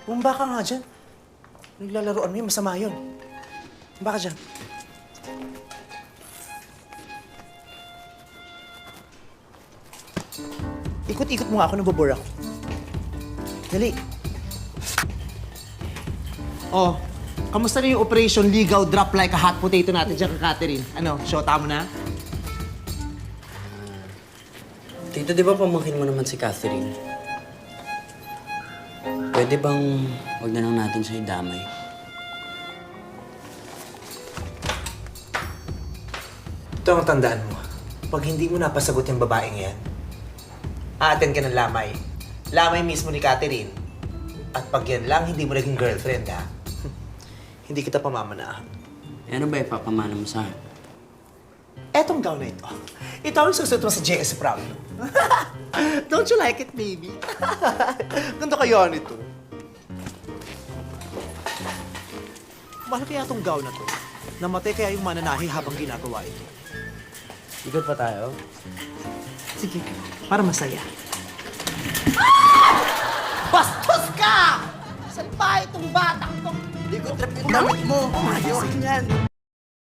Bumaba ka nga dyan. Naglalaroan mo yun, masama yun. Bumaba ka dyan. Ikot-ikot mo nga ako, nabobore ako. Dali. Oh, kamusta na yung Operation Ligaw Drop Like a Hot Potato natin dyan kay Catherine? Ano, shota mo na? Tito, di ba pamangkin mo naman si Catherine? Pwede bang wag na lang natin siya idamay? Ito ang tandaan mo. Pag hindi mo napasagot yung babaeng yan, aaten ka ng lamay. Lamay mismo ni Catherine. At pag yan lang, hindi mo naging girlfriend, ha? Hindi kita pamamanahan. Eh, ano ba ipapamana mo sa akin? Etong gown na ito. Ito ang susunod mo sa JS Prom. Don't you like it, baby? Ganda kaya nito. Mahal kaya itong gown na to? Namatay kaya yung mananahi habang ginagawa ito. Ikot pa tayo? Sige, para masaya. Bastos ka! Saan ba itong batang to? Ikot trip yung damit mo! Umayos yan.